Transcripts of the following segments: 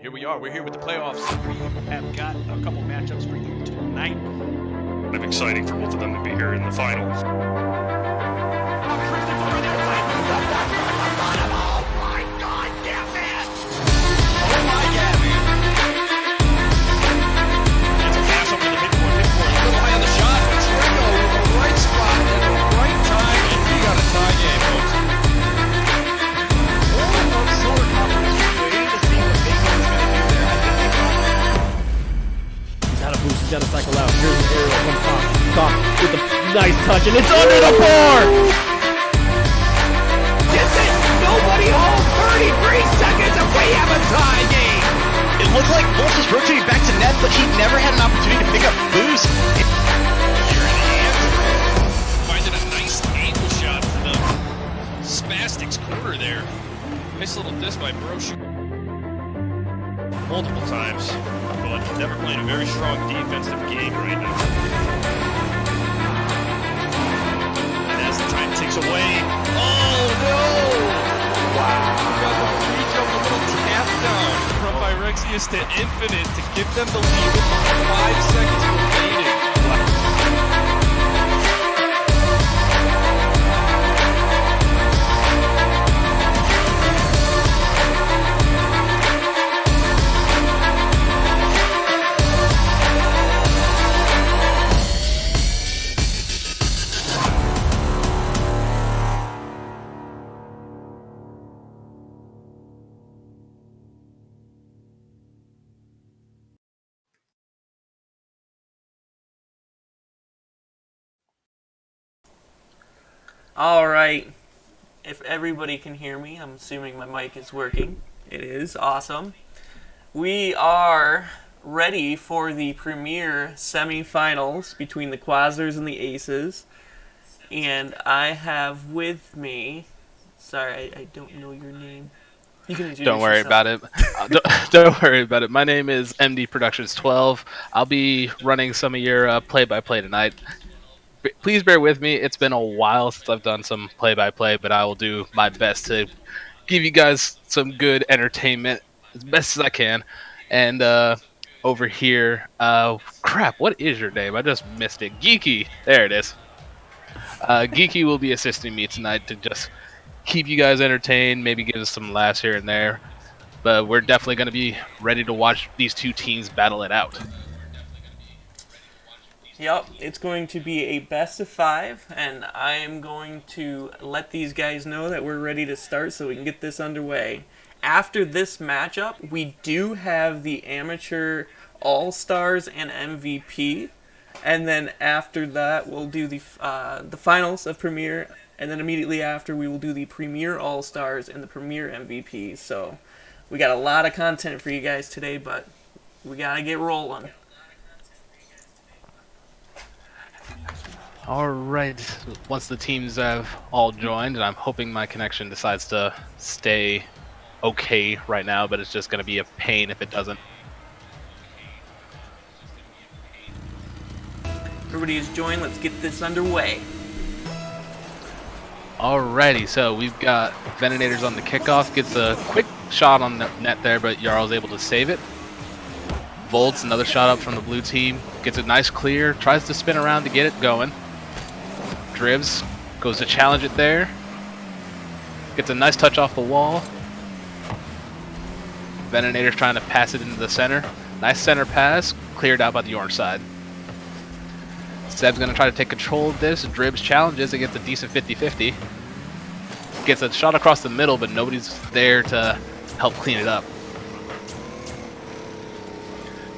Here we are. We're here with the playoffs. We have got a couple matchups for you tonight. Kind of exciting for both of them to be here in the finals. He's got to cycle out. Here's an aerial from Top with a nice touch, and it's under the bar! This is nobody home. 33 seconds, and we have a tie game. It looked like Wolf was rotating back to net, but he never had an opportunity to pick up boost. Finding a nice angle shot for the Spastics corner there. Nice little disc by Brosh. Multiple times, but never playing a very strong defensive game right now. And as the time ticks away, oh no! Wow! Got the reach of a little tap down from Phyrexius to Infinite to give them the lead with 5 seconds remaining. Alright, if everybody can hear me, I'm assuming my mic is working. It is, awesome. We are ready for the premier semifinals between the Quasars and the Aces. And I have with me, sorry, I don't know your name. You can introduce Don't worry yourself. about it. Don't worry about it. My name is MD Productions 12. I'll be running some of your play-by-play tonight. Please bear with me. It's been a while since I've done some play-by-play, but I will do my best to give you guys some good entertainment as best as I can. And over here, crap, what is your name? I just missed it. Geeky. There it is. Geeky will be assisting me tonight to just keep you guys entertained, maybe give us some laughs here and there. But we're definitely going to be ready to watch these two teams battle it out. Yep, it's going to be a best of 5, and I am going to let these guys know that we're ready to start so we can get this underway. After this matchup, we do have the Amateur All-Stars and MVP, and then after that we'll do the finals of Premier, and then immediately after we will do the Premier All-Stars and the Premier MVP. So we got a lot of content for you guys today, but we gotta get rolling. Alright, once the teams have all joined, and I'm hoping my connection decides to stay okay right now, but it's just going to be a pain if it doesn't. Everybody is joined, let's get this underway. Alrighty, so we've got Venators on the kickoff, gets a quick shot on the net there, but Jarl's able to save it. Volts, another shot up from the blue team, gets a nice clear, tries to spin around to get it going. Dribs goes to challenge it there. Gets a nice touch off the wall. Venator's trying to pass it into the center. Nice center pass, cleared out by the orange side. Seb's going to try to take control of this. Dribs challenges, it gets a decent 50-50. Gets a shot across the middle, but nobody's there to help clean it up.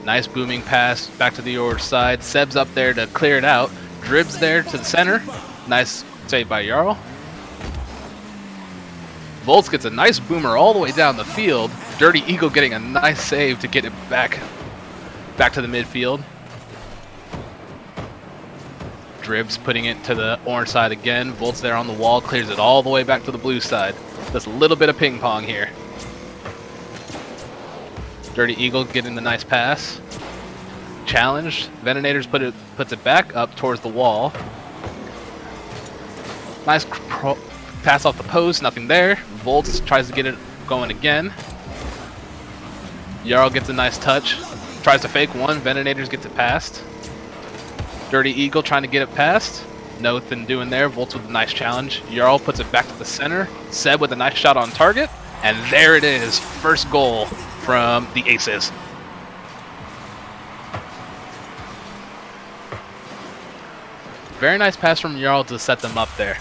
Nice booming pass back to the orange side. Seb's up there to clear it out. Dribs there to the center. Nice save by Jarl. Volts gets a nice boomer all the way down the field. Dirty Eagle getting a nice save to get it back to the midfield. Dribs putting it to the orange side again. Volts there on the wall, clears it all the way back to the blue side. Just a little bit of ping pong here. Dirty Eagle getting the nice pass. Challenged. Venators puts it back up towards the wall. Nice pass off the post, nothing there. Volts tries to get it going again. Jarl gets a nice touch. Tries to fake one. Ventinators gets it past. Dirty Eagle trying to get it past. Nothing doing there. Volts with a nice challenge. Jarl puts it back to the center. Seb with a nice shot on target. And there it is. First goal from the Aces. Very nice pass from Jarl to set them up there.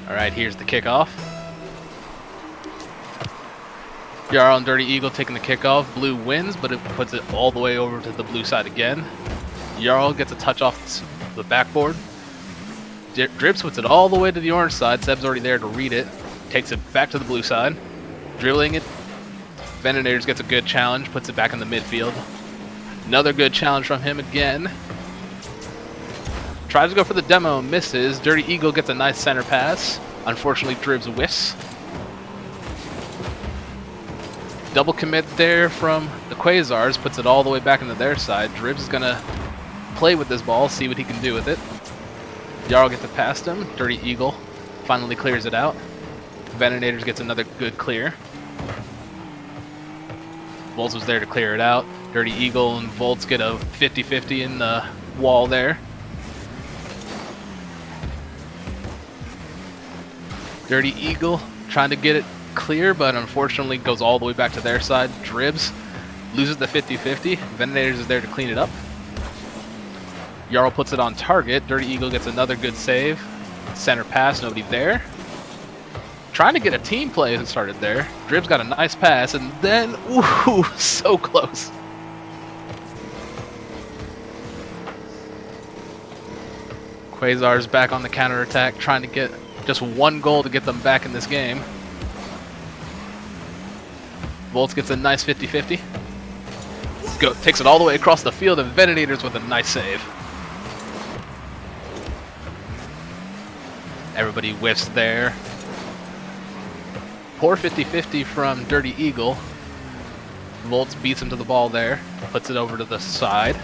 Alright, here's the kickoff. Jarl and Dirty Eagle taking the kickoff. Blue wins, but it puts it all the way over to the blue side again. Jarl gets a touch off the backboard. Drips puts it all the way to the orange side. Seb's already there to read it. Takes it back to the blue side. Dribbling it. Ventinators gets a good challenge. Puts it back in the midfield. Another good challenge from him again. Tries to go for the demo, misses. Dirty Eagle gets a nice center pass. Unfortunately, Dribs whiffs. Double commit there from the Quasars. Puts it all the way back into their side. Dribs is going to play with this ball, see what he can do with it. Jarl gets it past him. Dirty Eagle finally clears it out. Ventinators gets another good clear. Volts was there to clear it out. Dirty Eagle and Volts get a 50-50 in the wall there. Dirty Eagle trying to get it clear, but unfortunately goes all the way back to their side. Dribs loses the 50-50. Ventinators is there to clean it up. Jarl puts it on target. Dirty Eagle gets another good save. Center pass, nobody there. Trying to get a team play that started there. Dribs got a nice pass, and then, ooh, so close. Quasars back on the counterattack, trying to get just one goal to get them back in this game. Volts gets a nice 50-50. Takes it all the way across the field, and Ventinators with a nice save. Everybody whiffs there. Poor 50-50 from Dirty Eagle. Volts beats him to the ball there. Puts it over to the side.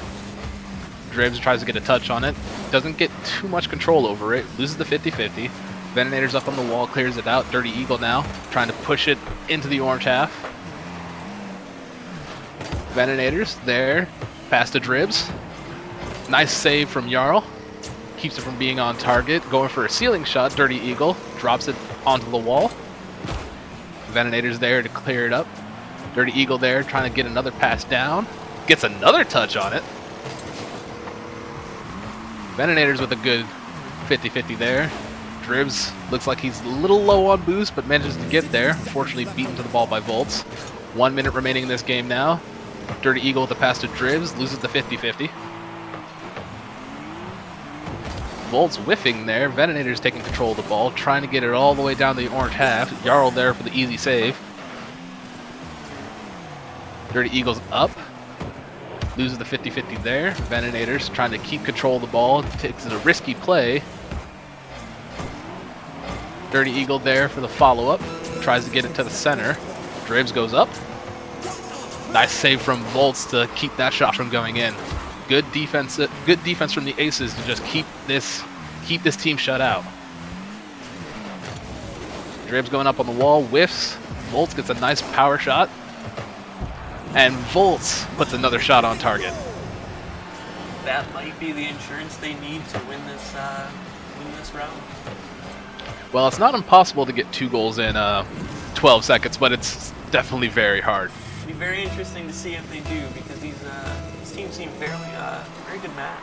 Dribs tries to get a touch on it. Doesn't get too much control over it. Loses the 50-50. Ventinators up on the wall, clears it out. Dirty Eagle now trying to push it into the orange half. Ventinators there. Pass to Dribs. Nice save from Jarl. Keeps it from being on target. Going for a ceiling shot. Dirty Eagle drops it onto the wall. Ventinators there to clear it up. Dirty Eagle there trying to get another pass down. Gets another touch on it. Ventinators with a good 50-50 there. Dribs looks like he's a little low on boost, but manages to get there. Unfortunately beaten to the ball by Volts. 1 minute remaining in this game now. Dirty Eagle with a pass to Dribs. Loses the 50-50. Volts whiffing there. Ventinators taking control of the ball, trying to get it all the way down the orange half. Jarl there for the easy save. Dirty Eagle's up. Loses the 50-50 there. Ventinators trying to keep control of the ball. Takes a risky play. Dirty Eagle there for the follow-up. Tries to get it to the center. Dribs goes up. Nice save from Volts to keep that shot from going in. Good defense from the Aces to just keep this team shut out. Dribs going up on the wall, whiffs. Volts gets a nice power shot. And Volts puts another shot on target. That might be the insurance they need to win this round. Well, it's not impossible to get 2 goals in 12 seconds, but it's definitely very hard. It'll be very interesting to see if they do, because these teams seem very good match.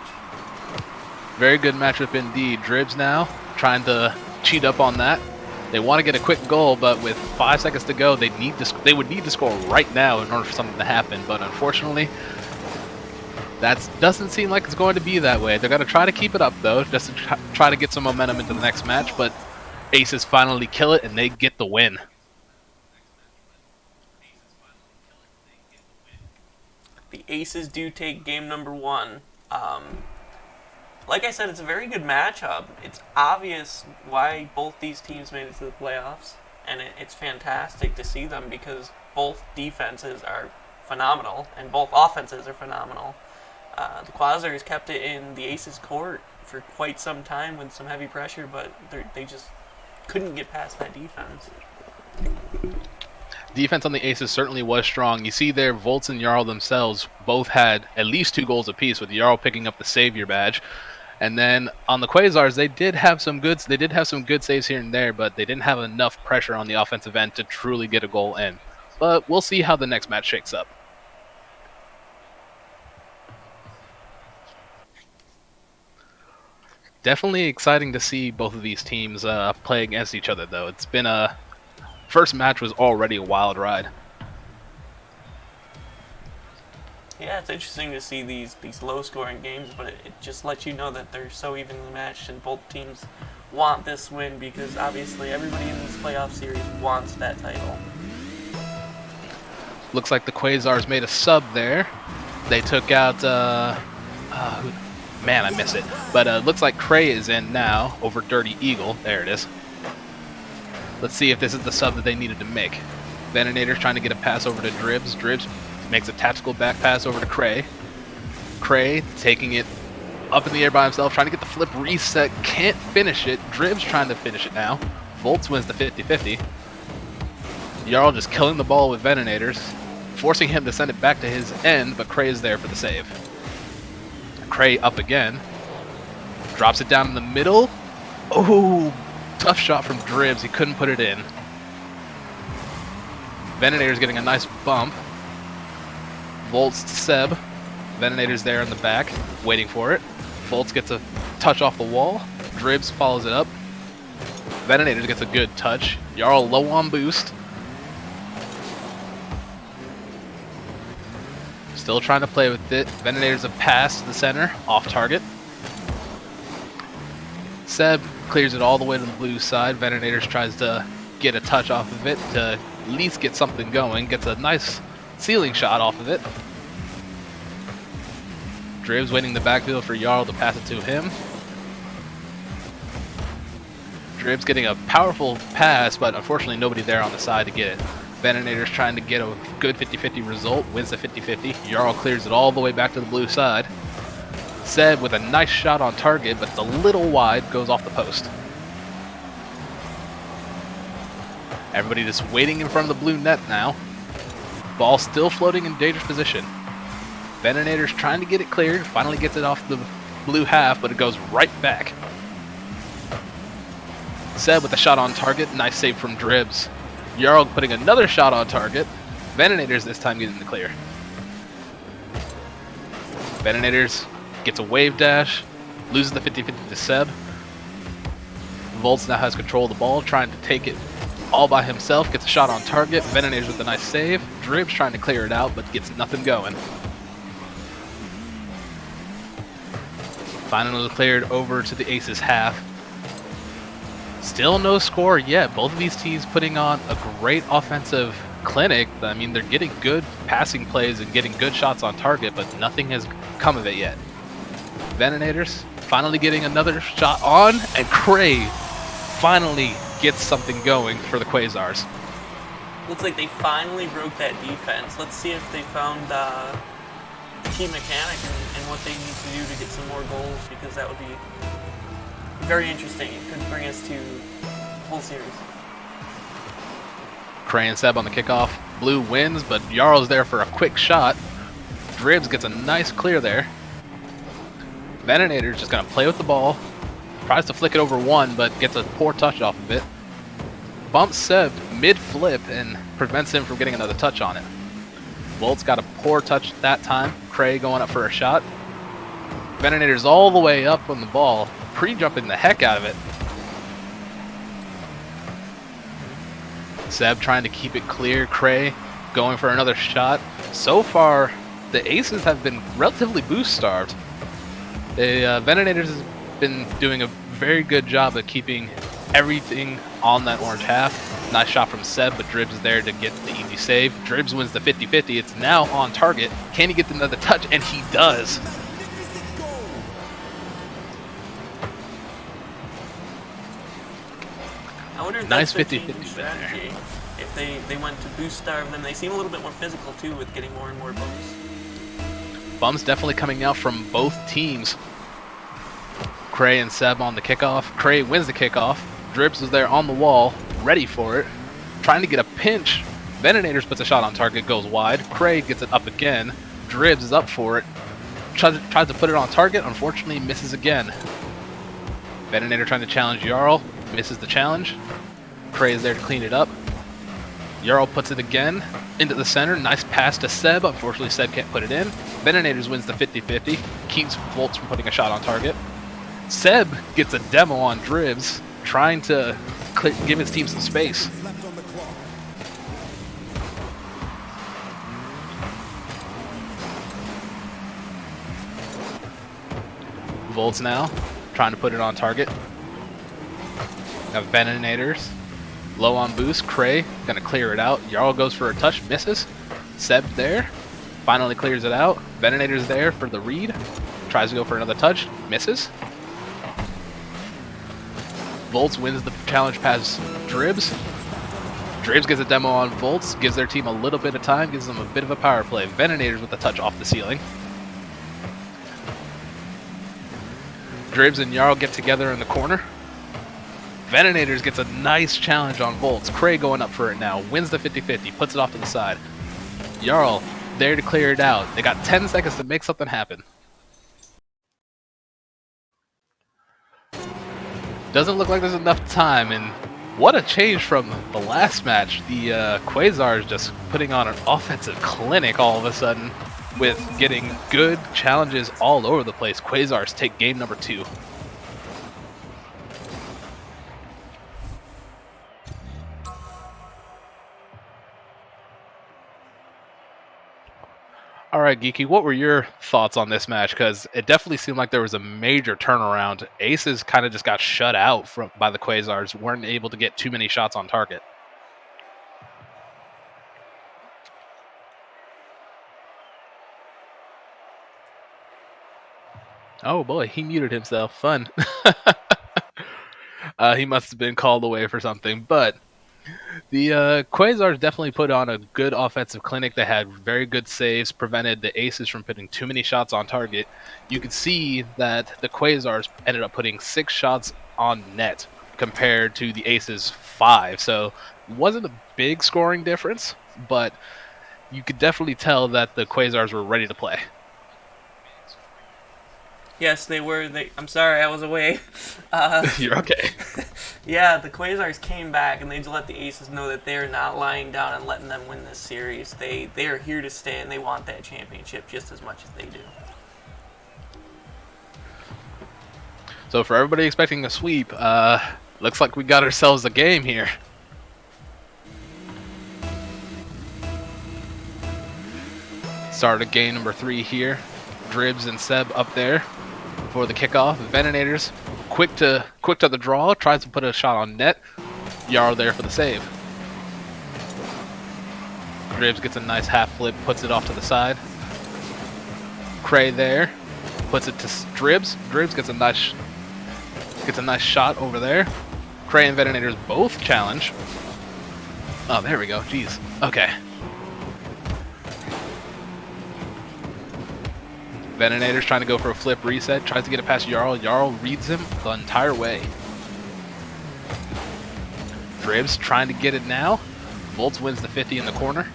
Very good matchup indeed. Dribs now trying to cheat up on that. They want to get a quick goal, but with 5 seconds to go, they would need to score right now in order for something to happen. But unfortunately, that doesn't seem like it's going to be that way. They're going to try to keep it up, though, just to try to get some momentum into the next match. But Aces finally kill it, and they get the win. The Aces do take game number 1. Like I said, it's a very good matchup. It's obvious why both these teams made it to the playoffs, and it's fantastic to see them because both defenses are phenomenal and both offenses are phenomenal. The Quasars kept it in the Aces' court for quite some time with some heavy pressure, but they just couldn't get past that defense. Defense on the Aces certainly was strong. You see there, Volts and Jarl themselves both had at least 2 goals apiece, with Jarl picking up the Savior badge. And then on the Quasars, they did have some good saves here and there, but they didn't have enough pressure on the offensive end to truly get a goal in. But we'll see how the next match shakes up. Definitely exciting to see both of these teams play against each other, though. It's been a first match was already a wild ride. Yeah, it's interesting to see these low-scoring games, but it just lets you know that they're so evenly matched, and both teams want this win because obviously everybody in this playoff series wants that title. Looks like the Quasars made a sub there. They took out, man, I miss it. But looks like Cray is in now over Dirty Eagle. There it is. Let's see if this is the sub that they needed to make. Veninator's trying to get a pass over to Dribs. Dribs makes a tactical back pass over to Cray. Cray taking it up in the air by himself, trying to get the flip reset. Can't finish it. Dribs trying to finish it now. Volts wins the 50-50. Jarl just killing the ball with Venators, forcing him to send it back to his end, but Cray is there for the save. Cray up again. Drops it down in the middle. Oh, tough shot from Dribs. He couldn't put it in. Veninator's getting a nice bump. Volts to Seb. Veninator's there in the back, waiting for it. Volts gets a touch off the wall. Dribs follows it up. Veninator gets a good touch. Jarl low on boost. Still trying to play with it. Veninator's a pass to the center, off target. Seb clears it all the way to the blue side. Veninator's tries to get a touch off of it to at least get something going. Gets a nice ceiling shot off of it. Dribs waiting the backfield for Jarl to pass it to him. Dribs getting a powerful pass, but unfortunately nobody there on the side to get it. Veninator's trying to get a good 50-50 result, wins the 50-50. Jarl clears it all the way back to the blue side. Seb with a nice shot on target, but it's a little wide, goes off the post. Everybody just waiting in front of the blue net now. Ball still floating in dangerous position. Veninator's trying to get it cleared, finally gets it off the blue half, but it goes right back. Seb with a shot on target, nice save from Dribs. Jarl putting another shot on target. Veninator's this time getting the clear. Veninator's gets a wave dash, loses the 50-50 to Seb. Volts now has control of the ball, trying to take it all by himself, gets a shot on target. Veninator's with a nice save. Dribs trying to clear it out, but gets nothing going. Finally cleared over to the Aces half. Still no score yet. Both of these teams putting on a great offensive clinic. I mean, they're getting good passing plays and getting good shots on target, but nothing has come of it yet. Venators finally getting another shot on, and Cray finally gets something going for the Quasars. Looks like they finally broke that defense. Let's see if they found key mechanic and what they need to do to get some more goals, because that would be very interesting. It could bring us to the whole series. Cray and Seb on the kickoff. Blue wins, but Jarl's there for a quick shot. Dribs gets a nice clear there. Veninator's just going to play with the ball. Tries to flick it over one, but gets a poor touch off of it. Bumps Seb mid-flip and prevents him from getting another touch on it. Volt's got a poor touch that time. Cray going up for a shot. Veninator's all the way up on the ball, pre-jumping the heck out of it. Seb trying to keep it clear. Cray going for another shot. So far, the Aces have been relatively boost-starved. The Venators has been doing a very good job of keeping everything on that orange half. Nice shot from Seb, but Dribs is there to get the easy save. Dribs wins the 50-50. It's now on target. Can he get another touch? And he does. I wonder if nice that's 50-50 strategy. If they went to boost starve them, they seem a little bit more physical too, with getting more and more bumps. Bumps definitely coming out from both teams. Cray and Seb on the kickoff. Cray wins the kickoff. Dribs was there on the wall, ready for it, trying to get a pinch. Venonators puts a shot on target, goes wide. Craig gets it up again. Dribs is up for it. Tries to put it on target, unfortunately misses again. Venonator trying to challenge Jarl, misses the challenge. Cray is there to clean it up. Jarl puts it again into the center. Nice pass to Seb. Unfortunately, Seb can't put it in. Venonators wins the 50-50. Keeps Volts from putting a shot on target. Seb gets a demo on Dribs, trying to give his team some space. Volts now, trying to put it on target. Got Venonators. Low on boost. Cray gonna clear it out. Jarl goes for a touch, misses. Seb there. Finally clears it out. Venonators there for the read. Tries to go for another touch, misses. Volts wins the challenge past Dribs. Dribs gets a demo on Volts, gives their team a little bit of time, gives them a bit of a power play. Venonators with a touch off the ceiling. Dribs and Jarl get together in the corner. Venonators gets a nice challenge on Volts. Cray going up for it now. Wins the 50-50. Puts it off to the side. Jarl there to clear it out. They got 10 seconds to make something happen. Doesn't look like there's enough time, and what a change from the last match. The Quasars just putting on an offensive clinic all of a sudden with getting good challenges all over the place. Quasars take game number 2. All right, Geeky, what were your thoughts on this match? Because it definitely seemed like there was a major turnaround. Aces kind of just got shut out by the Quasars, weren't able to get too many shots on target. Oh boy, he muted himself. Fun. He must have been called away for something, but the Quasars definitely put on a good offensive clinic. They had very good saves, prevented the Aces from putting too many shots on target. You could see that the Quasars ended up putting 6 shots on net compared to the Aces' 5. So it wasn't a big scoring difference, but you could definitely tell that the Quasars were ready to play. Yes, they were. I'm sorry, I was away. You're okay. Yeah, the Quasars came back, and they just let the Aces know that they're not lying down and letting them win this series. They are here to stay, and they want that championship just as much as they do. So for everybody expecting a sweep, looks like we got ourselves a game here. Start of game number 3 here. Dribs and Seb up there for the kickoff. Venonators quick to the draw, tries to put a shot on net. Jarl there for the save. Dribs gets a nice half flip, puts it off to the side. Cray there, puts it to Dribs. Dribs gets a nice shot over there. Cray and Venonators both challenge. Oh, there we go. Jeez. Okay. Venonators trying to go for a flip reset, tries to get it past Jarl. Jarl reads him the entire way. Dribs trying to get it now. Volts wins the 50 in the corner.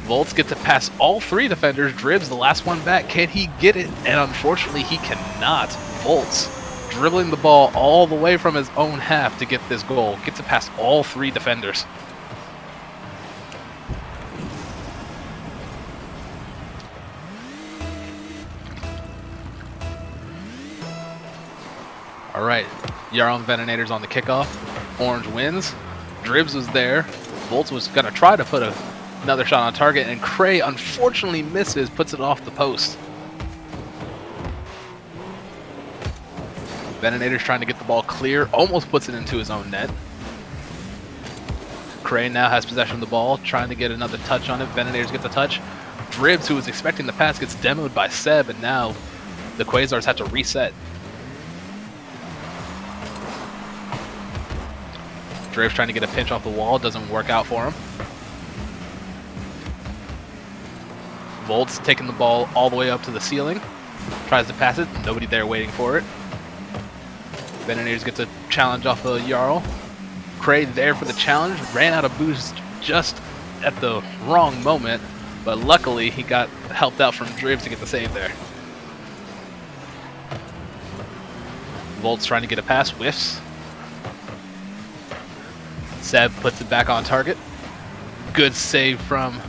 Volts gets it past all 3 defenders. Dribs, the last one back. Can he get it? And unfortunately, he cannot. Volts dribbling the ball all the way from his own half to get this goal. Gets it past all 3 defenders. All right, Jarl and Venonators on the kickoff. Orange wins. Dribs was there. Volts was going to try to put another shot on target, and Cray unfortunately misses, puts it off the post. Venonators trying to get the ball clear, almost puts it into his own net. Cray now has possession of the ball, trying to get another touch on it. Venonators gets a touch. Dribs, who was expecting the pass, gets demoed by Seb, and now the Quasars have to reset. Dribs trying to get a pinch off the wall, doesn't work out for him. Volts taking the ball all the way up to the ceiling, tries to pass it, nobody there waiting for it. Venonators gets a challenge off of Jarl. Cray there for the challenge, ran out of boost just at the wrong moment, but luckily he got helped out from Dribs to get the save there. Volt's trying to get a pass, whiffs. Seb puts it back on target. Good save from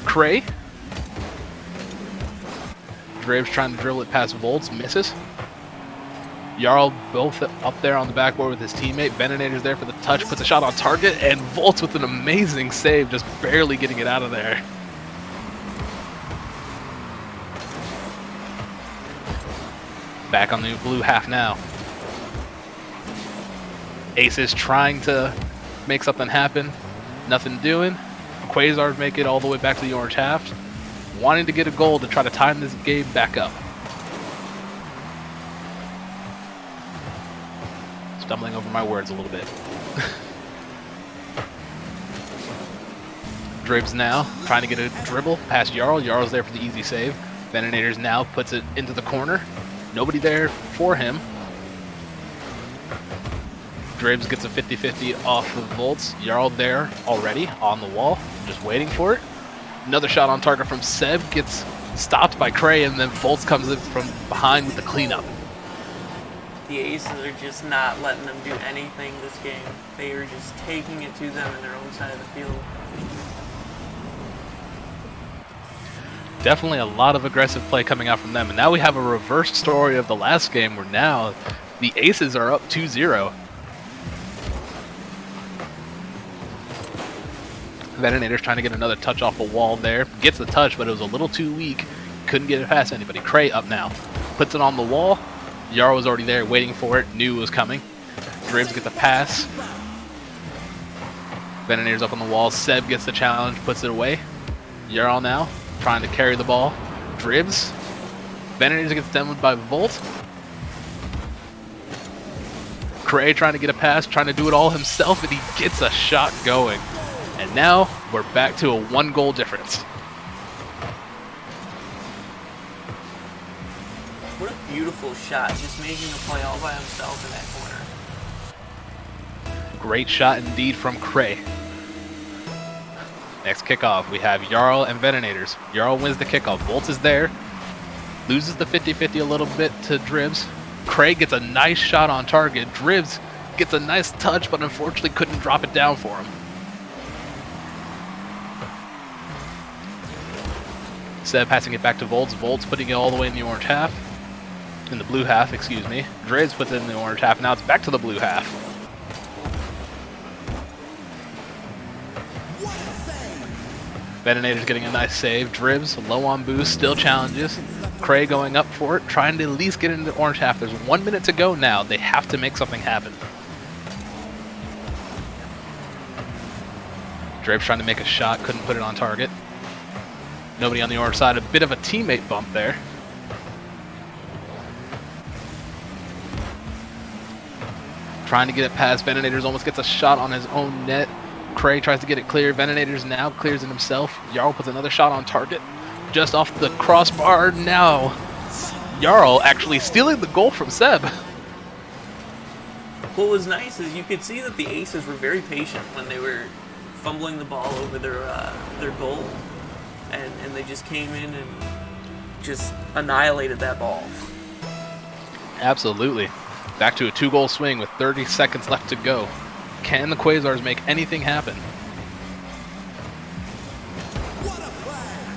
Cray. Dribs trying to dribble it past Volts, misses. Jarl both up there on the backboard with his teammate. Venonators there for the touch, puts a shot on target, and Volts with an amazing save, just barely getting it out of there. Back on the blue half now. Aces trying to make something happen. Nothing doing. Quasars make it all the way back to the orange half. Wanting to get a goal to try to time this game back up. Stumbling over my words a little bit. Dribs now, trying to get a dribble past Jarl. Jarl's there for the easy save. Venonators now puts it into the corner. Nobody there for him. Dribs gets a 50-50 off of Volts. Jarl there already on the wall, just waiting for it. Another shot on target from Seb, gets stopped by Cray, and then Volts comes in from behind with the cleanup. The Aces are just not letting them do anything this game. They are just taking it to them in their own side of the field. Definitely a lot of aggressive play coming out from them. And now we have a reverse story of the last game where now the Aces are up 2-0. Venonators trying to get another touch off the wall there. Gets the touch, but it was a little too weak. Couldn't get it past anybody. Cray up now. Puts it on the wall. Jarl was already there waiting for it. Knew it was coming. Dribs gets a pass. Venonators up on the wall. Seb gets the challenge. Puts it away. Jarl now trying to carry the ball. Dribs. Venonators gets demoed by Volt. Cray trying to get a pass. Trying to do it all himself. And he gets a shot going. And now we're back to a 1-goal difference. What a beautiful shot, just making a play all by himself in that corner. Great shot indeed from Cray. Next kickoff, we have Jarl and Venonators. Jarl wins the kickoff. Volt is there. Loses the 50-50 a little bit to Dribs. Cray gets a nice shot on target. Dribs gets a nice touch, but unfortunately couldn't drop it down for him. Seb passing it back to Volts. Volts putting it all the way in the orange half. In the blue half, excuse me. Dribs puts it in the orange half. Now it's back to the blue half. Venonators getting a nice save. Dribs low on boost, still challenges. Cray going up for it, trying to at least get into the orange half. There's 1 minute to go now. They have to make something happen. Dribs trying to make a shot, couldn't put it on target. Nobody on the orange side. A bit of a teammate bump there. Trying to get it past. Venonators almost gets a shot on his own net. Cray tries to get it clear. Venonators now clears it himself. Jarl puts another shot on target. Just off the crossbar. Now Jarl actually stealing the goal from Seb. What was nice is you could see that the Aces were very patient when they were fumbling the ball over their goal. And they just came in and just annihilated that ball. Absolutely. Back to a 2-goal swing with 30 seconds left to go. Can the Quasars make anything happen?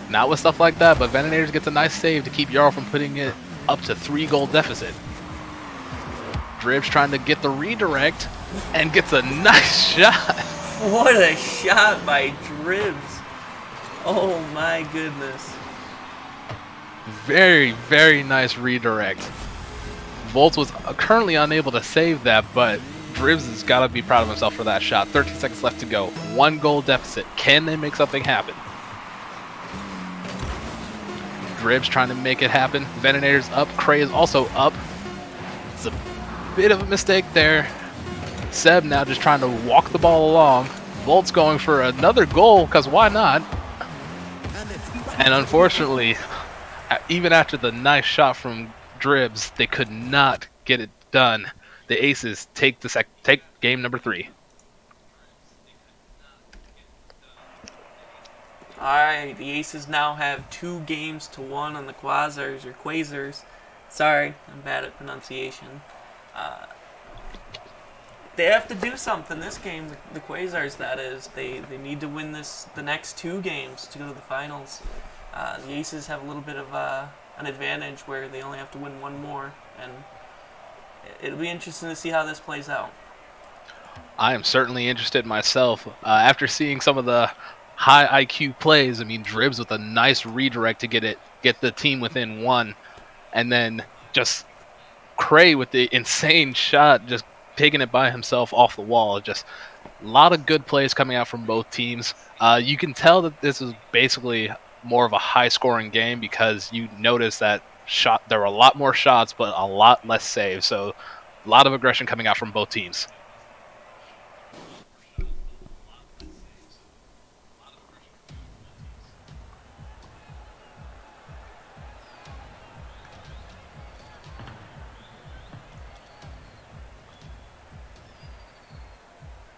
Not with stuff like that, but Venonators gets a nice save to keep Jarl from putting it up to 3-goal deficit. Dribs trying to get the redirect and gets a nice shot. What a shot by Dribs. Oh my goodness. Very, very nice redirect. Volts was currently unable to save that, but Dribs has got to be proud of himself for that shot. 13 seconds left to go. 1-goal deficit. Can they make something happen? Dribs trying to make it happen. Venonators up. Cray is also up. It's a bit of a mistake there. Seb now just trying to walk the ball along. Volts going for another goal, because why not? And unfortunately, even after the nice shot from Dribs, they could not get it done. the Aces take game number 3. Alright, the Aces now have 2 games to 1 on the Quasars. Sorry, I'm bad at pronunciation. They have to do something this game, the Quasars, that is. They need to win the next 2 games to go to the finals. The Aces have a little bit of an advantage where they only have to win 1 more, and it'll be interesting to see how this plays out. I am certainly interested myself. After seeing some of the high IQ plays, I mean, Dribs with a nice redirect to get the team within 1, and then just Cray with the insane shot, just taking it by himself off the wall. Just a lot of good plays coming out from both teams. You can tell that this is basically more of a high-scoring game because you notice that there were a lot more shots, but a lot less saves. So a lot of aggression coming out from both teams.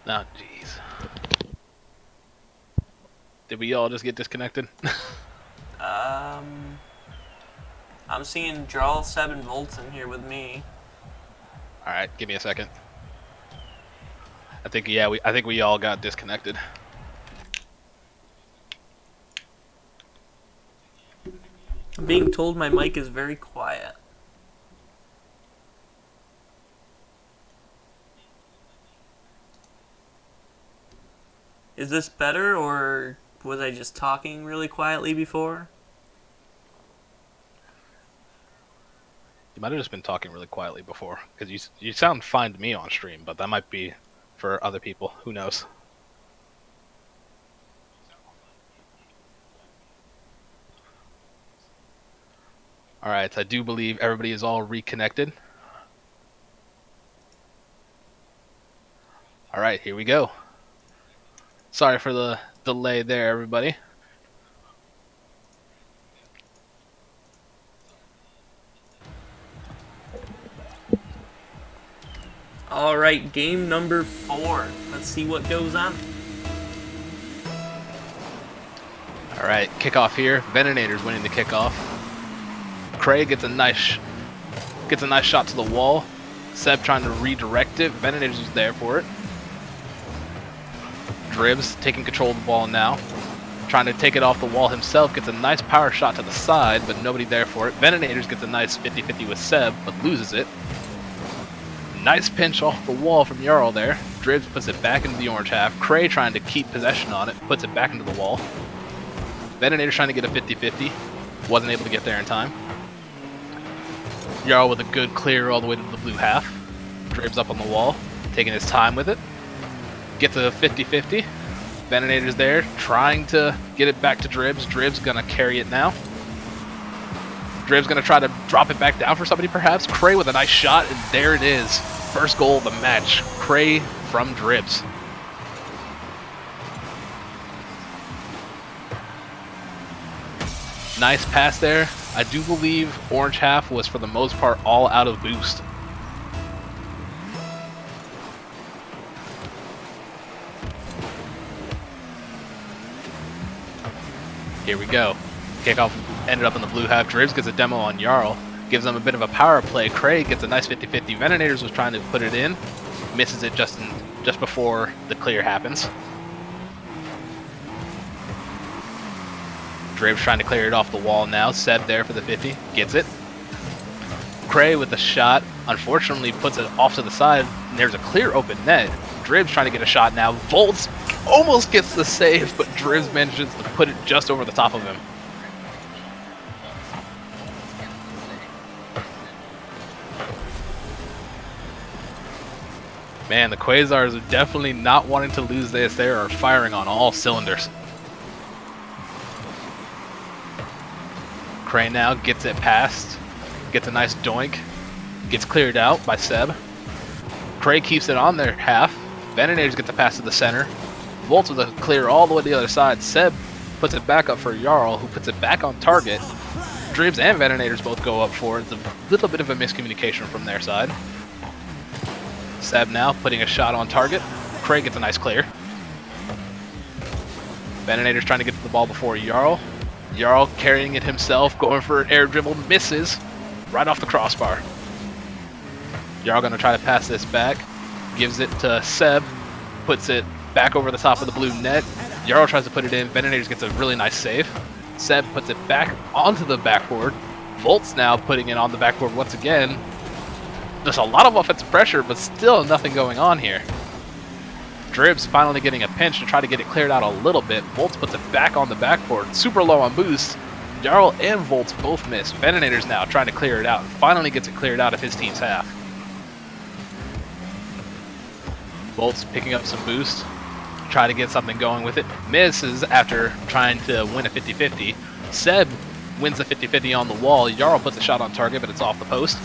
Oh, jeez. Did we all just get disconnected? I'm seeing Jarl, Seb, and Volts in here with me. All right, give me a second. I think we all got disconnected. I'm being told my mic is very quiet. Is this better, or was I just talking really quietly before? You might have just been talking really quietly before, because you sound fine to me on stream, but that might be for other people. Who knows? All right, I do believe everybody is all reconnected. All right, here we go. Sorry for the delay there, everybody. All right, game number 4. Let's see what goes on. All right, kickoff here. Veninator's winning the kickoff. Craig gets a nice shot to the wall. Seb trying to redirect it. Veninator's was there for it. Dribs taking control of the ball now. Trying to take it off the wall himself. Gets a nice power shot to the side, but nobody there for it. Venators gets a nice 50-50 with Seb, but loses it. Nice pinch off the wall from Jarl there. Dribs puts it back into the orange half. Cray trying to keep possession on it. Puts it back into the wall. Venators trying to get a 50-50. Wasn't able to get there in time. Jarl with a good clear all the way to the blue half. Dribs up on the wall. Taking his time with it. Gets a 50-50. Veninator's there, trying to get it back to Dribs. Dribs gonna carry it now. Dribs gonna try to drop it back down for somebody perhaps. Cray with a nice shot, and there it is. First goal of the match. Cray from Dribs. Nice pass there. I do believe orange half was for the most part all out of boost. Here we go. Kickoff ended up in the blue half. Dribs gets a demo on Jarl. Gives them a bit of a power play. Craig gets a nice 50-50. Venators was trying to put it in. Misses it just before the clear happens. Dribs trying to clear it off the wall now. Seb there for the 50. Gets it. Cray with the shot. Unfortunately puts it off to the side. And there's a clear open net. Dribs trying to get a shot now. Volts almost gets the save, but Dribs manages to put it just over the top of him. Man, the Quasars are definitely not wanting to lose this. They are firing on all cylinders. Cray now gets it past. Gets a nice doink. Gets cleared out by Seb. Cray keeps it on their half. Venators get the pass to the center. Volts with a clear all the way to the other side. Seb puts it back up for Jarl, who puts it back on target. Dribs and Venators both go up for it. It's a little bit of a miscommunication from their side. Seb now putting a shot on target. Craig gets a nice clear. Veninator's trying to get to the ball before Jarl. Jarl carrying it himself, going for an air dribble, misses right off the crossbar. Jarl going to try to pass this back. Gives it to Seb. Puts it back over the top of the blue net. Jarl tries to put it in. Veninator gets a really nice save. Seb puts it back onto the backboard. Volt's now putting it on the backboard once again. There's a lot of offensive pressure, but still nothing going on here. Dribs finally getting a pinch to try to get it cleared out a little bit. Volts puts it back on the backboard. Super low on boost. Jarl and Volts both miss. Veninator's now trying to clear it out. Finally gets it cleared out of his team's half. Volts picking up some boost. Try to get something going with it. Misses after trying to win a 50-50. Seb wins the 50-50 on the wall. Jarl puts a shot on target, but it's off the post.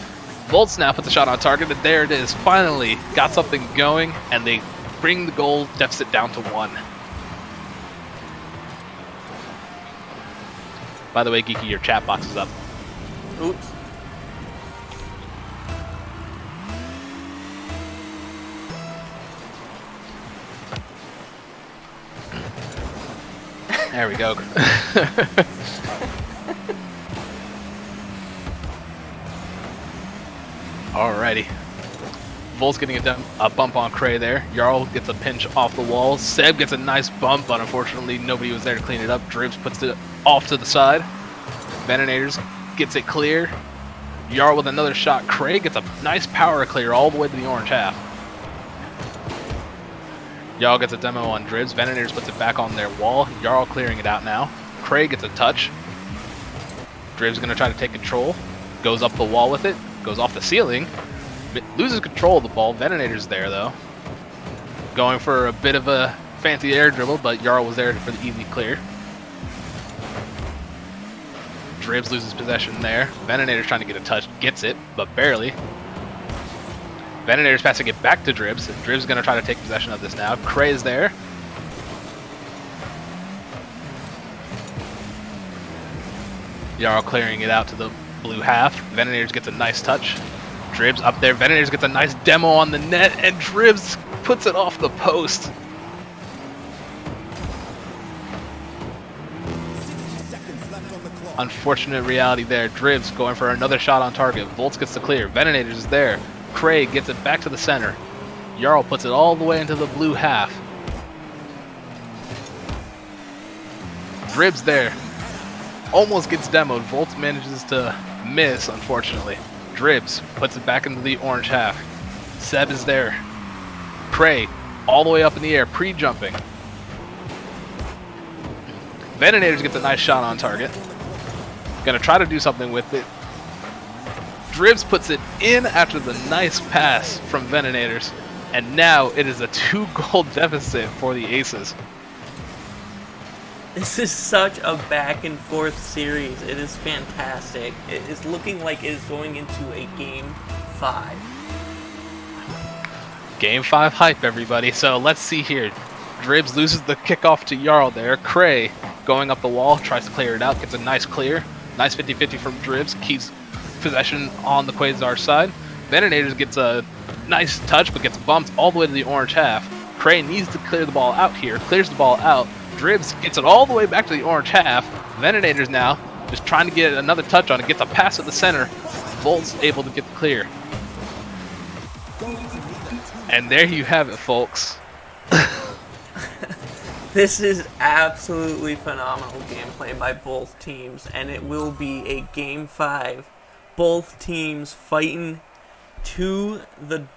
Volts now puts a shot on target, and there it is. Finally got something going, and they bring the goal deficit down to 1. By the way, Geeky, your chat box is up. Oops. There we go. Alrighty. Volt's getting a bump on Cray there. Jarl gets a pinch off the wall. Seb gets a nice bump, but unfortunately nobody was there to clean it up. Dribs puts it off to the side. Veninators gets it clear. Jarl with another shot. Cray gets a nice power clear all the way to the orange half. Jarl gets a demo on Dribs. Veninators puts it back on their wall. Jarl clearing it out now. Cray gets a touch. Dribs going to try to take control. Goes up the wall with it. Goes off the ceiling. Loses control of the ball. Veninator's there, though. Going for a bit of a fancy air dribble, but Jarl was there for the easy clear. Dribs loses possession there. Veninator's trying to get a touch. Gets it, but barely. Veninator's passing it back to Dribs. Dribs is going to try to take possession of this now. Cray is there. Jarl clearing it out to the blue half. Veninator's gets a nice touch. Dribs up there. Veninator's gets a nice demo on the net, and Dribs puts it off the post. Unfortunate reality there. Dribs going for another shot on target. Volts gets the clear. Veninator's is there. Craig gets it back to the center. Jarl puts it all the way into the blue half. Dribs there. Almost gets demoed. Volts manages to miss, unfortunately. Dribs puts it back into the orange half. Seb is there. Cray all the way up in the air, pre-jumping. Veninators gets a nice shot on target. Gonna try to do something with it. Dribs puts it in after the nice pass from Veninators, and now it is a 2-goal deficit for the Aces. This is such a back and forth series. It is fantastic. It is looking like it is going into a Game 5. Game 5 hype, everybody. So let's see here. Dribs loses the kickoff to Jarl there. Cray going up the wall, tries to clear it out, gets a nice clear. Nice 50-50 from Dribs, keeps possession on the Quasars side. Veninators gets a nice touch, but gets bumped all the way to the orange half. Cray needs to clear the ball out here, clears the ball out. Dribs gets it all the way back to the orange half. Veninators now just trying to get another touch on it, gets a pass at the center. Volt's able to get the clear. And there you have it, folks. This is absolutely phenomenal gameplay by both teams, and it will be a Game 5. Both teams fighting to the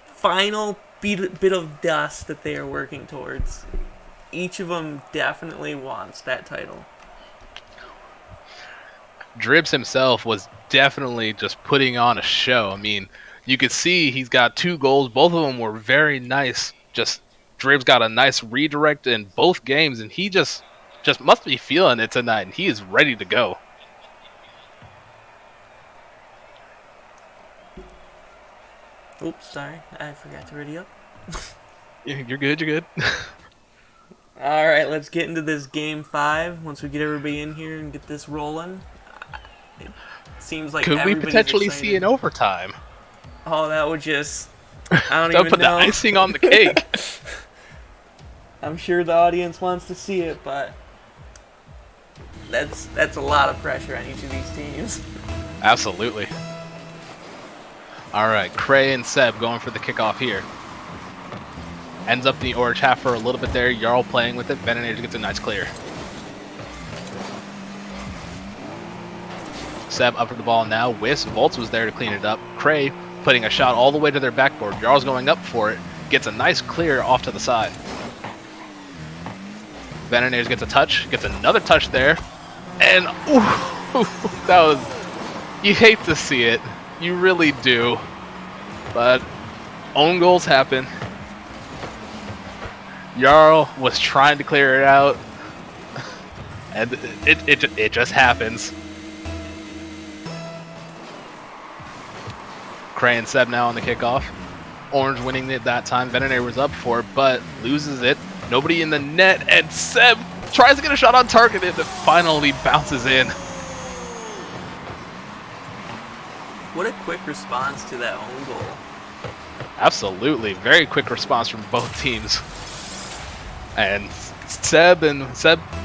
final bit of dust that they are working towards. Each of them definitely wants that title. Dribs himself was definitely just putting on a show. I mean, you could see he's got 2 goals. Both of them were very nice. Just Dribs got a nice redirect in both games, and he just must be feeling it tonight, and he is ready to go. Oops, sorry. I forgot to ready up. You're good, you're good. Alright, let's get into this Game 5. Once we get everybody in here and get this rolling. It seems like Could we everybody's potentially excited. see an overtime? Oh, that would just I don't Don't even put know. the icing on the cake. I'm sure the audience wants to see it, but that's a lot of pressure on each of these teams. Absolutely. All right, Cray and Seb going for the kickoff here. Ends up in the orange half for a little bit there. Jarl playing with it. Venenator gets a nice clear. Seb up for the ball now. Volts was there to clean it up. Cray putting a shot all the way to their backboard. Jarl's going up for it. Gets a nice clear off to the side. Venenator gets a touch. Gets another touch there. And ooh, that was... You hate to see it. You really do. But own goals happen. Jarl was trying to clear it out. And it just happens. Cray and Seb now on the kickoff. Orange winning it that time. Venenator was up for it, but loses it. Nobody in the net, and Seb tries to get a shot on target, and it finally bounces in. What a quick response to that own goal. Absolutely. Very quick response from both teams. And Seb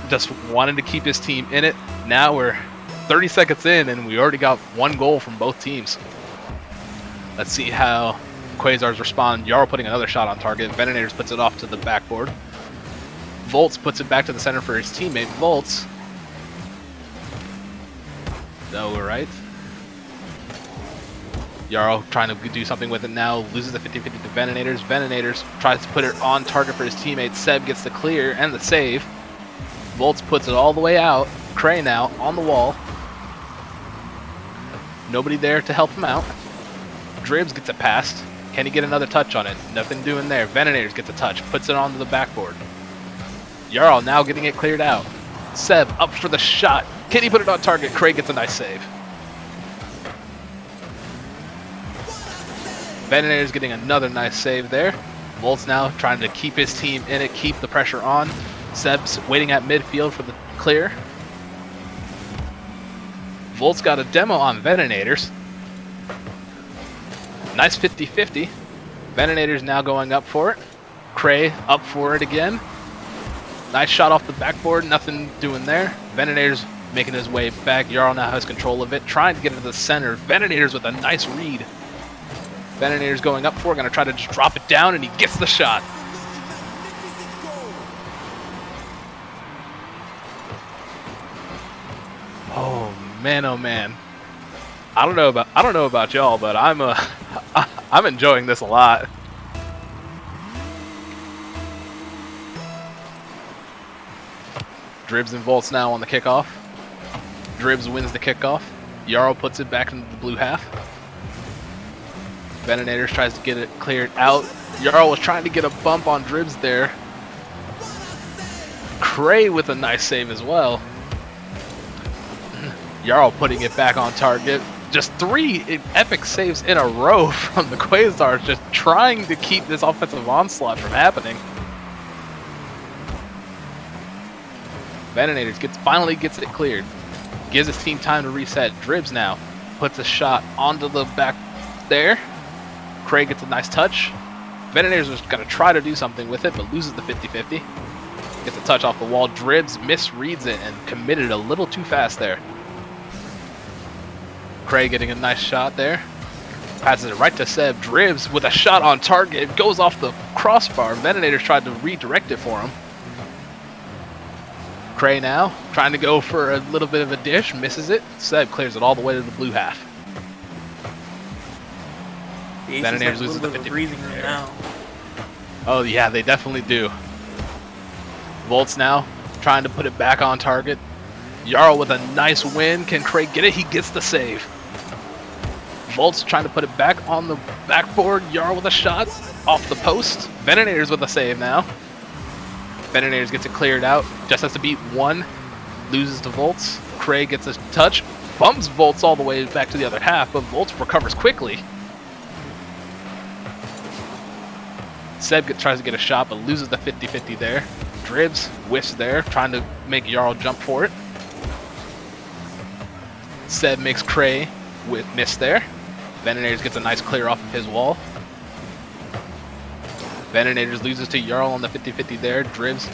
just wanted to keep his team in it. Now we're 30 seconds in, and we already got one goal from both teams. Let's see how Quasars respond. Jarl putting another shot on target. Venenators puts it off to the backboard. Volts puts it back to the center for his teammate. Volts. No, we're right. Jarl trying to do something with it now. Loses the 50-50 to Venenators. Venenators tries to put it on target for his teammate. Seb gets the clear and the save. Volts puts it all the way out. Cray now on the wall. Nobody there to help him out. Dribs gets it passed. Can he get another touch on it? Nothing doing there. Venenators gets a touch. Puts it onto the backboard. Jarl now getting it cleared out. Seb up for the shot. Can he put it on target? Craig gets a nice save. Venenators getting another nice save there. Volts now trying to keep his team in it, keep the pressure on. Seb's waiting at midfield for the clear. Volts got a demo on Venenators. Nice 50-50. Venenators now going up for it. Cray up for it again. Nice shot off the backboard, nothing doing there. Venenators making his way back. Jarl now has control of it, trying to get it to the center. Venenators with a nice read. Venenators going up for it, gonna try to just drop it down, and he gets the shot. Oh man. I don't know about y'all, but I'm enjoying this a lot. Dribs and Volts now on the kickoff. Dribs wins the kickoff. Jarl puts it back into the blue half. Venenators tries to get it cleared out. Jarl was trying to get a bump on Dribs there. Cray with a nice save as well. Jarl putting it back on target. Just 3 epic saves in a row from the Quasars, just trying to keep this offensive onslaught from happening. Venenators finally gets it cleared. Gives his team time to reset. Dribs now puts a shot onto the back there. Craig gets a nice touch. Venenators was going to try to do something with it, but loses the 50-50. Gets a touch off the wall. Dribs misreads it and committed a little too fast there. Craig getting a nice shot there. Passes it right to Seb. Dribs with a shot on target. It goes off the crossbar. Venenators tried to redirect it for him. Cray now trying to go for a little bit of a dish. Misses it. Seb clears it all the way to the blue half. Venenators loses the 50. Breathing right now. Oh yeah, they definitely do. Volts now trying to put it back on target. Jarl with a nice win. Can Craig get it? He gets the save. Volts trying to put it back on the backboard. Jarl with a shot off the post. Venenators with a save now. Venenators gets it cleared out. Just has to beat 1. Loses to Volts. Craig gets a touch. Bumps Volts all the way back to the other half, but Volts recovers quickly. Seb tries to get a shot, but loses the 50-50 there. Dribs whiffs there, trying to make Jarl jump for it. Seb makes Cray with miss there. Venenators gets a nice clear off of his wall. Venonators loses to Jarl on the 50-50 there. Dribs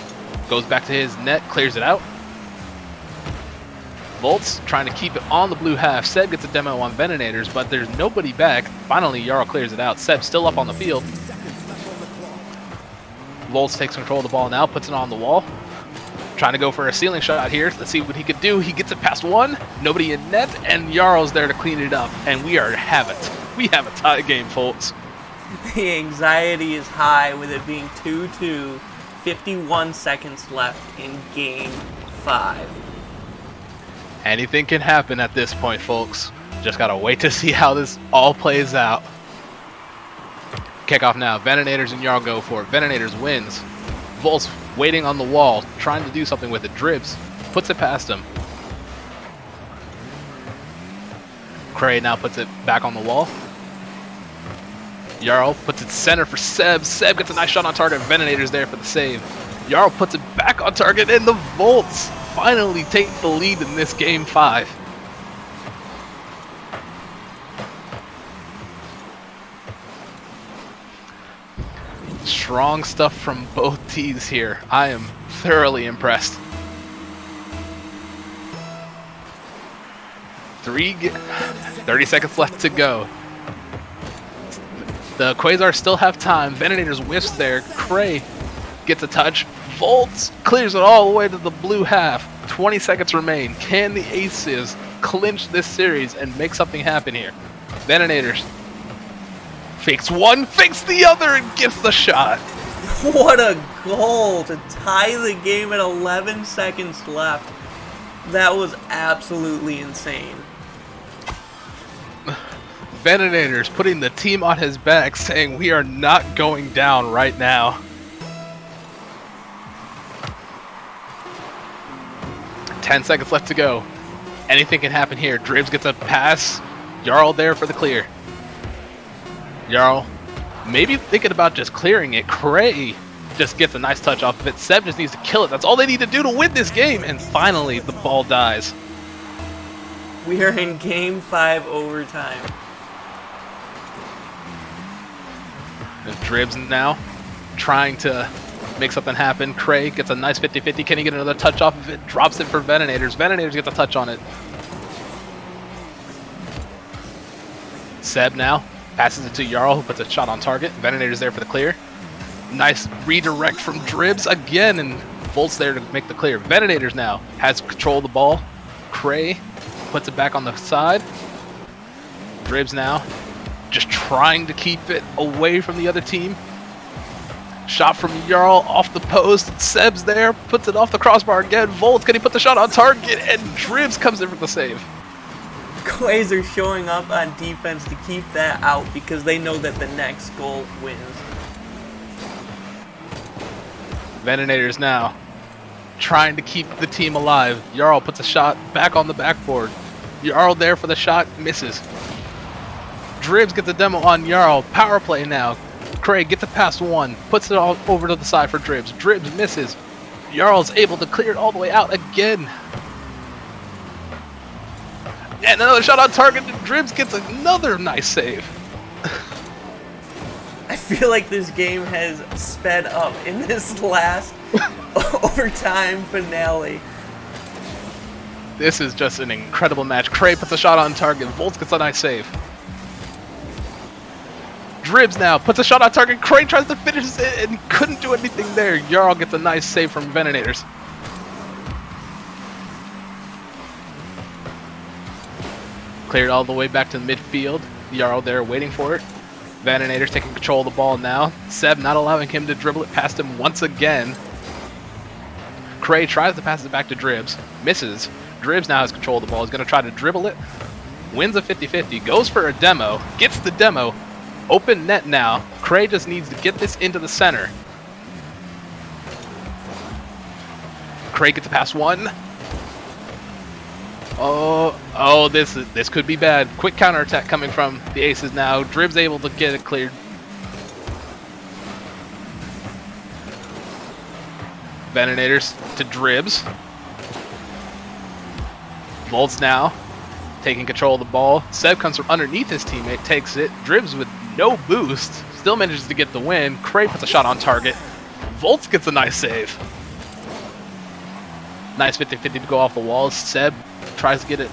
goes back to his net, clears it out. Volts trying to keep it on the blue half. Seb gets a demo on Venonators, but there's nobody back. Finally, Jarl clears it out. Seb still up on the field. Volts takes control of the ball now, puts it on the wall. Trying to go for a ceiling shot here. Let's see what he could do. He gets it past one. Nobody in net, and Jarl's there to clean it up. And we have a tie game, folks. The anxiety is high with it being 2-2, 51 seconds left in Game 5. Anything can happen at this point, folks. Just gotta wait to see how this all plays out. Kickoff now. Venonators and Jarl go for it. Venonators wins. Volts waiting on the wall, trying to do something with it. Dribs puts it past him. Cray now puts it back on the wall. Jarl puts it center for Seb. Seb gets a nice shot on target. Venonators there for the save. Jarl puts it back on target, and the Volts finally take the lead in this Game 5. Strong stuff from both teams here. I am thoroughly impressed. 30 seconds left to go. The Quasars still have time. Venonators whiffs there. Cray gets a touch. Volts clears it all the way to the blue half. 20 seconds remain. Can the Aces clinch this series and make something happen here? Venonators fakes one, fakes the other, and gets the shot. What a goal to tie the game at 11 seconds left. That was absolutely insane. Venonators putting the team on his back, saying we are not going down right now. 10 seconds left to go. Anything can happen here. Dribs gets a pass. Jarl there for the clear. Jarl maybe thinking about just clearing it. Cray just gets a nice touch off of it. Seb just needs to kill it. That's all they need to do to win this game. And finally, the ball dies. We are in Game 5 overtime. And Dribs now trying to make something happen. Cray gets a nice 50-50. Can he get another touch off of it? Drops it for Venonators. Venonators gets a touch on it. Seb now passes it to Jarl, who puts a shot on target. Venonators there for the clear. Nice redirect from Dribs again, and Volts there to make the clear. Venonators now has control of the ball. Cray puts it back on the side. Dribs now just trying to keep it away from the other team. Shot from Jarl off the post. Seb's there, puts it off the crossbar again. Volts, can he put the shot on target? And Dribs comes in for the save. Quasars showing up on defense to keep that out because they know that the next goal wins. Venonators now trying to keep the team alive. Jarl puts a shot back on the backboard. Jarl there for the shot, misses. Dribs gets the demo on Jarl. Power play now. Craig gets it past one, puts it all over to the side for Dribs. Dribs misses. Jarl's able to clear it all the way out again. And another shot on target. Dribs gets another nice save. I feel like this game has sped up in this last overtime finale. This is just an incredible match. Cray puts a shot on target. Volts gets a nice save. Dribs now puts a shot on target. Cray tries to finish it and couldn't do anything there. Jarl gets a nice save from Venonators. Cleared all the way back to the midfield. Jarl there waiting for it. Venonators taking control of the ball now. Seb not allowing him to dribble it past him once again. Cray tries to pass it back to Dribs. Misses. Dribs now has control of the ball. He's going to try to dribble it. Wins a 50-50. Goes for a demo. Gets the demo. Open net now. Cray just needs to get this into the center. Cray gets to pass one. Oh, this could be bad. Quick counterattack coming from the Aces now. Dribs able to get it cleared. Venonators to Dribs. Volts now taking control of the ball. Seb comes from underneath his teammate, takes it. Dribs with no boost. Still still manages to get the win. Cray puts a shot on target. Volts gets a nice save. Nice 50-50 to go off the walls. Seb tries to get it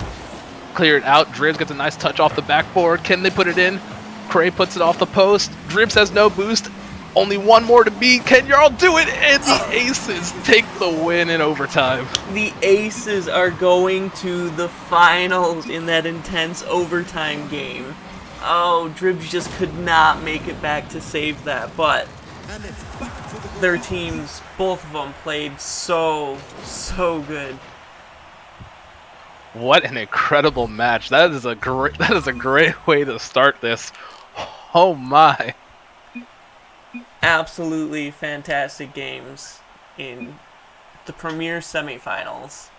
cleared out. Dribs gets a nice touch off the backboard. Can they put it in? Cray puts it off the post. Dribs has no boost. Only one more to beat. Can Jarl do it? And the Aces take the win in overtime. The Aces are going to the finals in that intense overtime game. Oh, Dribs just could not make it back to save that, but their teams, both of them, played so good. What an incredible match. That is a great way to start this. Oh my. Absolutely fantastic games in the premier semifinals.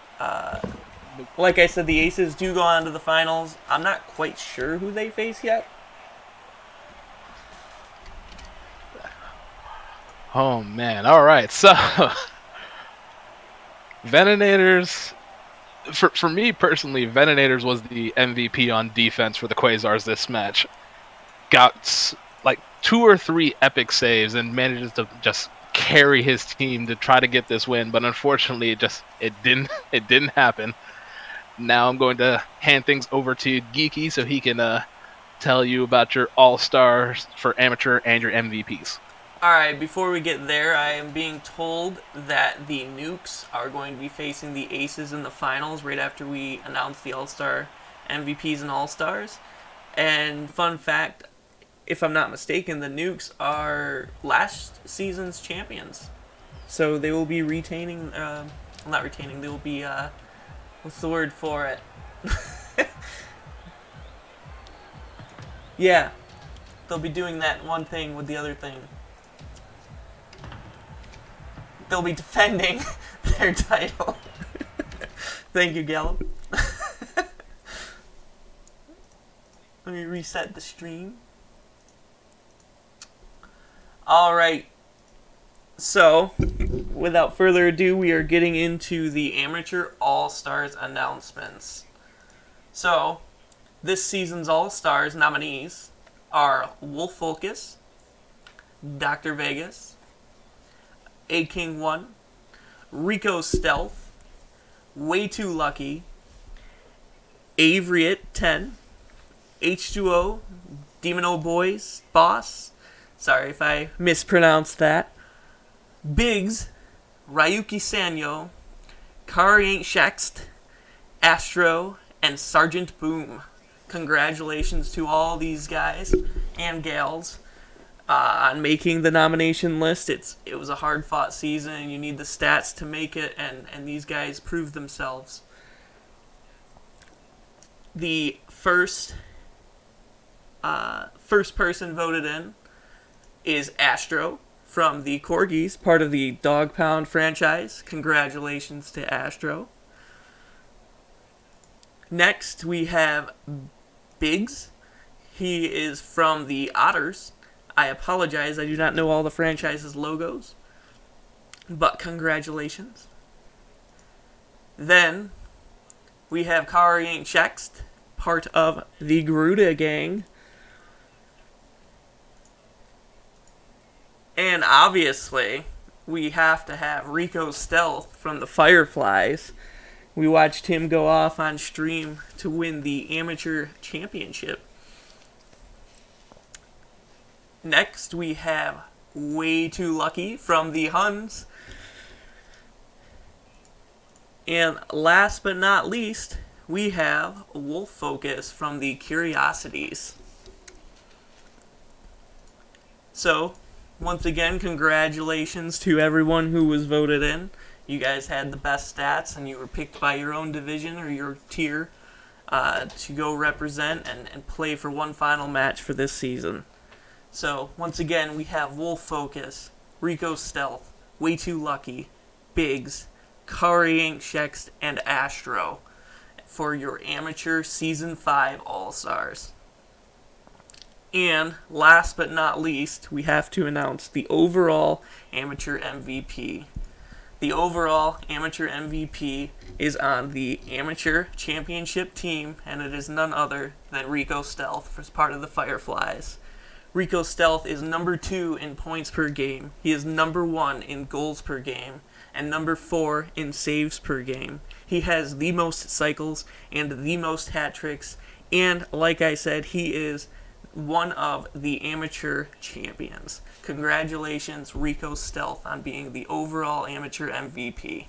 Like I said, the Aces do go on to the finals. I'm not quite sure who they face yet. Oh man. All right. So Venonators, for me personally, Venonators was the MVP on defense for the Quasars this match. Got like 2 or 3 epic saves and manages to just carry his team to try to get this win, but unfortunately it didn't happen. Now I'm going to hand things over to Geeky so he can tell you about your all-stars for amateur and your MVPs. Alright, before we get there, I am being told that the Nukes are going to be facing the Aces in the finals right after we announce the All-Star MVPs and All-Stars. And fun fact, if I'm not mistaken, the Nukes are last season's champions. So they will be retaining, not retaining, they will be, what's the word for it? Yeah, they'll be doing that one thing with the other thing. They'll be defending their title. Thank you, Gallup. Let me reset the stream. Alright, so without further ado, we are getting into the Amateur All-Stars announcements. So, this season's All-Stars nominees are Wolf Focus, Dr. Vegas, A-King1, Rico Stealth, Way Too Lucky, Avery at 10, H2O, Demon Boys, Boss, sorry if I mispronounced that, Biggs, Ryuki Sanyo, Kari Ain't Shext, Astro, and Sergeant Boom. Congratulations to all these guys and gals on making the nomination list. It was a hard-fought season, and you need the stats to make it, and these guys proved themselves. The first person voted in is Astro from the Corgis, part of the Dog Pound franchise. Congratulations to Astro. Next, we have Biggs. He is from the Otters. I apologize, I do not know all the franchise's logos, but congratulations. Then, we have Kari Ain't Shext, part of the Garuda gang. And obviously, we have to have Rico Stealth from the Fireflies. We watched him go off on stream to win the amateur championship. Next, we have Way Too Lucky from the Huns. And last but not least, we have Wolf Focus from the Curiosities. So, once again, congratulations to everyone who was voted in. You guys had the best stats, and you were picked by your own division or your tier to go represent and play for one final match for this season. So, once again, we have Wolf Focus, Rico Stealth, Way Too Lucky, Biggs, Kari Ain't Shext, and Astro for your amateur Season 5 All-Stars. And last but not least, we have to announce the overall amateur MVP. The overall amateur MVP is on the amateur championship team, and it is none other than Rico Stealth, as part of the Fireflies. Rico Stealth is number 2 in points per game. He is number 1 in goals per game and number 4 in saves per game. He has the most cycles and the most hat tricks, and like I said, he is one of the amateur champions. Congratulations, Rico Stealth, on being the overall amateur MVP.